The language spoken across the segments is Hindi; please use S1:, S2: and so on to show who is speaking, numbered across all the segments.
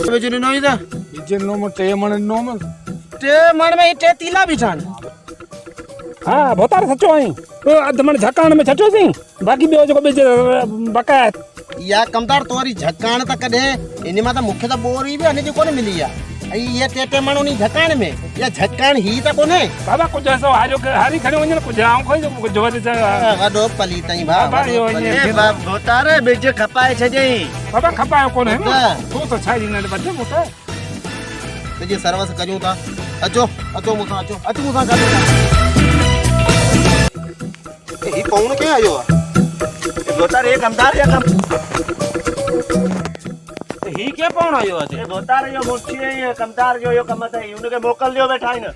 S1: बेचने नहीं था
S2: जे नो में टे मन नो में
S1: टे तीला बिछान
S2: हां भोतार सचो आई अध मन झकान में छटो सी बाकी बियो जो बेच बका
S1: या कमदार तोरी झकान त कदे इने मा त मुख्य त बोरी भी अने जो कोने मिली या ये टेटे मानो नी झकान में या झकान ही त कोने
S2: बाबा कुछ ऐसो हारो हारी खड़े वने कुछ आऊं खोई जो जो
S1: वडो पली तई भा
S3: ए बाप भोतारे बेच खपाए छजई
S2: बाबा खपायो कोने तू तो छाई ने बच्चे मोटा
S1: तुझे सर्विस करियो था अचो मुसा कर ही कौन के आयो
S3: भोतारे एक कमदार या कम
S1: ही के कौन आयो
S3: ए भोतारे यो मुछी है कमदार जो यो कम है उनके मोकल दियो बैठा है ना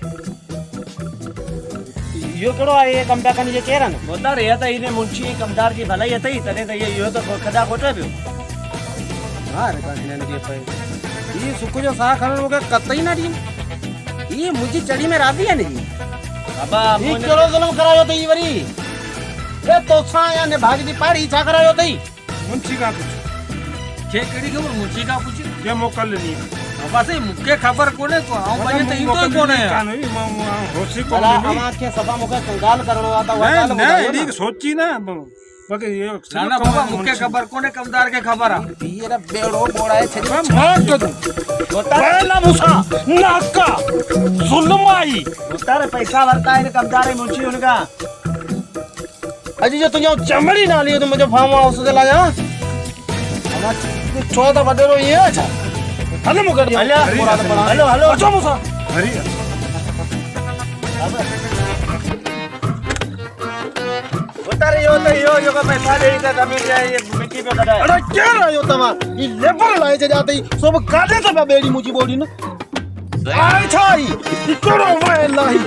S1: यो केड़ो आए कमबा कनी जे केरन
S3: भोतारे या त इने मुछी कमदार की भलाई तई तने त यो तो खदा खोटे पियो
S1: हां रे काने के पे ये सुको जो सा खरण हो गया कतई ना दी ये मुझे चढ़ी में राती है नहीं
S3: बाबा
S1: ये केड़ो जुल्म करायो तई वरी ए तो सा या ने भाग दी पाड़ी छा करायो तई
S2: मुंशी का कुछ
S3: के केड़ी खबर मुछी का पूछ
S2: ये मोकल नहीं
S3: बाबा से मुके खबर कोने तो आऊं भाई त ई तो कोने
S2: कानवी होसी को
S1: आमा के सभा मुके कंगाल करणो आता वाला
S2: नहीं नहीं सोची ना बाकी ये
S3: ना बाबा मुके खबर कोने कमदार के खबर आ
S1: ये रे बेड़ो बोड़ाए छे
S2: मार के तू पहला मुसा नाका जुल्म आई
S3: भोतारे पैसा भरता है कमदार है मुछी उनका
S1: अजी जो तुझे चमड़ी ना लियो तो मुझे फार्म हाउस से लाया हमारा 14 बडेरो ये अच्छा हले मुकर दिया
S3: हेलो हेलो
S1: अच्छा मुसा
S2: हरी
S3: भोतारे यो का पैसा दे इधर जमीन जाए ये मिट्टी पे कटा है
S1: अरे क्या रहो तमा ये लेबर लाए जे जाते ही सब काटे से बेड़ी मुची बोड़ी ना आई छाई इकड़ो माइल नहीं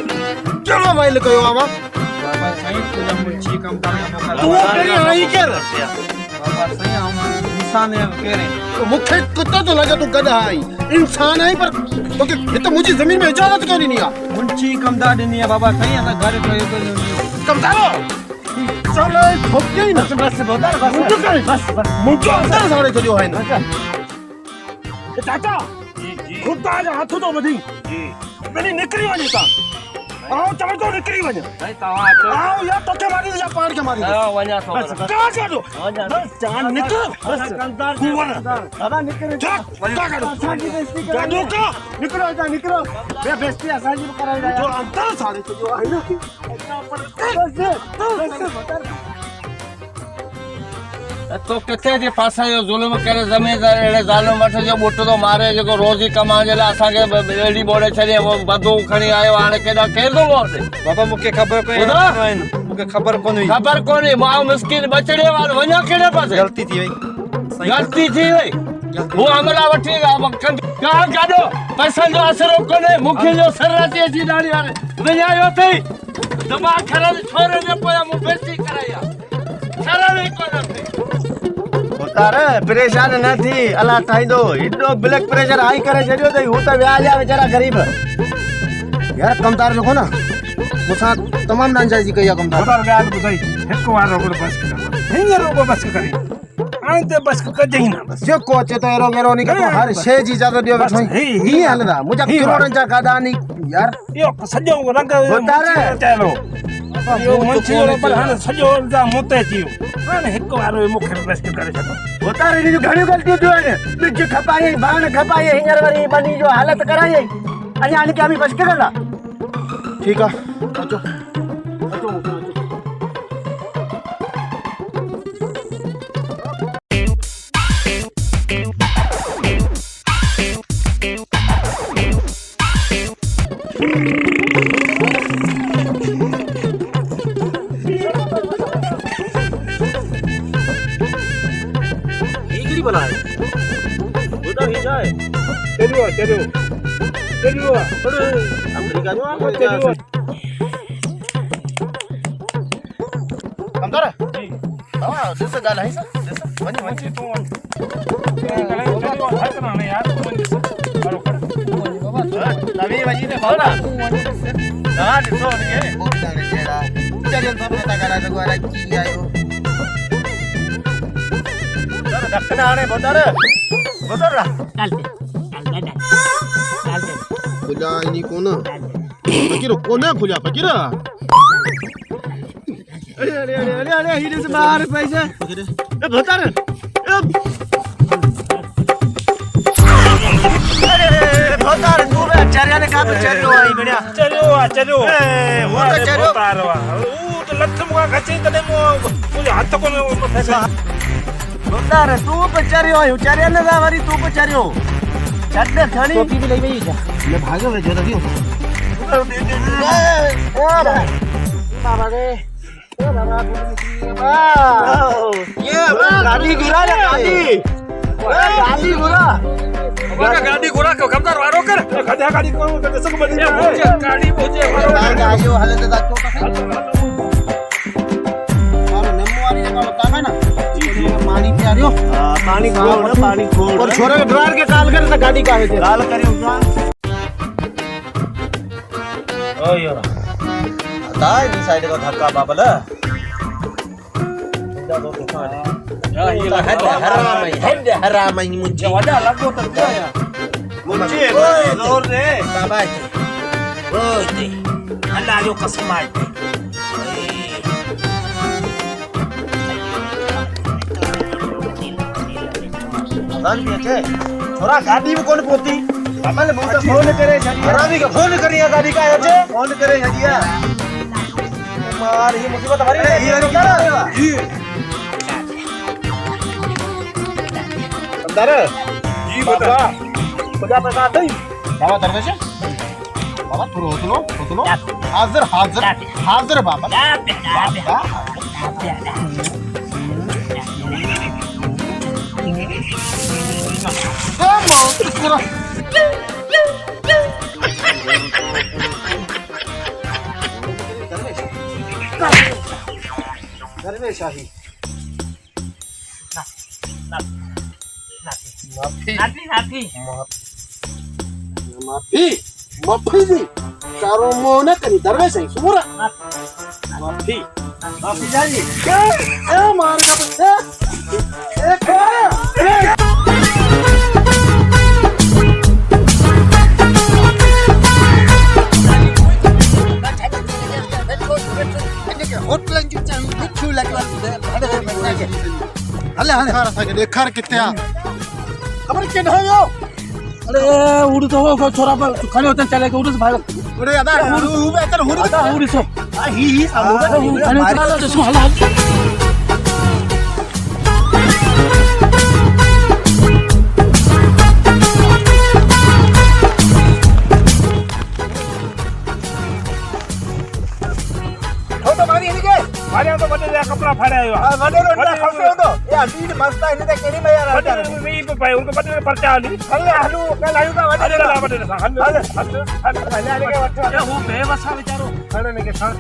S1: चलो माइल कयो आमा
S2: बाबा सही तुझे मुंशी कम करना
S1: तू मेरी आई के
S2: बाबा सही हम इंसान है कह रहे
S1: तो मुखे कुत्ता तो लगा तू गधा आई इंसान है पर तो ये तो मुझे जमीन में इजाजत क्यों नहीं आ
S2: मुंशी कमदार नहीं है बाबा सही है घर तो
S1: कमदारो चलो ठोक गई ना
S3: बस भोतारे बस
S1: मुझे अंदर साड़े चलियो है ना
S2: चाचा खुद आज हाथ तो बधी मैंने निकली वनी ता आओ चल तो निकली वनी
S3: नहीं तवा तो
S1: आओ या तो के मारी या पाड़ के मारी
S3: वना तो
S1: बस कहां चलो बस जान निकल
S3: बस कमदार
S1: दादा निकल क्या करो गाड़ो का निकलो जा निकलो मैं बेइज्जती आसानी में कराई जो अंदर साड़े चलियो है ना
S3: तो किथे जे पासा यो जुल्म करे जमींदार एड़े जालम वठ जो बुट तो मारे जो रोजी कमा जे ला असा के बेड़ी बोड़े छने वो बदू खणी आयो हाने केदा केर दो मोटे
S2: बाबा मुके खबर कोई मुके खबर कोनी
S3: मां मिस्किन बचड़े वाल वना केड़े पासे
S2: गलती थी
S3: भाई वो हमला वठी का गाडो पैसा जो असर कोने मुखे जो सरराती जी डाली वाले वनायो थई दिमाग खराब छोरे ने पोया मु बेइज्जती कराया सरल ही कोने भोतारे परेशान न थी अल्लाह ठाइदो इडो ब्लड प्रेशर हाई करे छडियो तई हु त व्या जा बेचारा गरीब
S1: यार कमदार लोगो ना मुसा तमाम नांजा जी कहिया कमदार
S2: बाबा व्या बुझाई एक बार रोको बस कर हिंगर रोको बस करे आंते बस कर जही ना बस
S1: जो कोचे तो एरो मेरो नहीं तो हर शे जी ज्यादा दियो बैठो ही हलदा मुझे करोड़न जा कादा नहीं यार
S2: यो सजो रंग
S1: भोतारे
S2: चलो यो मंची रो पर हाने सजो जा मोते जियो हाने एक बार मुखे बस करे छतो
S3: भोतारे जी घणी गलती थियो ने बिज खपाए भाण खपाए हिंगर वरी बनी जो हालत कराई अने आने के अभी बस के गला
S1: ठीक है अचो
S3: बनाए उधर ही जाए
S2: चलियो
S3: अरे अमेरिका जो
S1: कमदार जी हां जैसे गाल है सर जैसे वनी
S2: तो चलियो हाथ ना यार बरोबर
S3: बाबा तभी वजी ने बोला हां दिसो नहीं
S1: वो जाने जेड़ा चलियो तो पता करा तो वाला की आयो
S3: दक्षिण आने भोतारे
S4: चलते
S1: खुल्या इनी कोण फकीर कोण खुल्या फकीर
S3: अरे हिरे से बाहर पैसे ए भतार अरे भतार तू बे चरियाने का पे चरियो आई बढ़िया
S2: चलो
S3: वो तो चरियो
S2: तारवा तो लठ मुका खचे तने मो मुझे हाथ को फैसा
S3: भतार तू पे चरियो आई चरियाने दा वारी तू पे चरियो चटने थानी टोपी भी लई गई जा ले भागे वे जरा दियो बाबा रे ओ बाबा ये बा गाड़ी गिरा रे गाड़ी घोड़ा
S2: गाड़ी घोड़ा को कमदार वारो कर खड्या गाड़ी को कसम बनी गाड़ी मुझे
S1: गाड़ी हाले दादा और नमवारी का काम है ना पानी पिया रियो
S3: पानी खोल ना पानी खोल
S1: और छोरे के ड्राइवर के काल करे तो गाड़ी का है
S3: काल करे उसका ओ यार दाई नी साइड का धक्का बाबल जा दो दुकान है ये हद हराम ही मुझे
S2: वडा लगो तो क्या या
S3: मुझे जोर रे
S1: बाबा
S2: ओए अल्लाह जो कसम है
S3: दान भी छे छोरा गाड़ी में कौन पोती बाबा ने मुझे फोन करे छड़िया हरामी का फोन करिया गाड़ी का है छे फोन करे छड़िया मार ये मुसीबत हमारी है जी अंदर
S2: जी बता
S3: खुदा प्रसाद नहीं
S1: बाबा दरवेश बाबा थोड़ा होतलो हाजिर हाजिर हाजिर बाबा दरवेश शाही माफी कारो मोने कनी दरवेश है सुमरा माफी जानी ए मार का हले देखा कितने खबर के ढायो
S2: अरे उड़ तो वो छोरा पर खड़े होते चले के उड़ से भाग
S1: अरे अदा हु बेहतर हु
S2: आता उड़ सो
S1: ही सामने
S2: अरे तो सुन हला
S1: फोटो मारी इनके
S2: मारे तो बड़े कपड़ा फाड़े आयो
S1: वडे रोड खसे तो ये अभी मस्त है इने केड़ी में यार
S2: बड़े नहीं पे भाई उनको बड़े पर्चा आली
S1: हल्ले हलू कल आयु का
S2: अरे ला बड़े हल्ले
S1: हल्ले के वट्ठो
S2: वो बेवसा बेचारो खड़े ने के साथ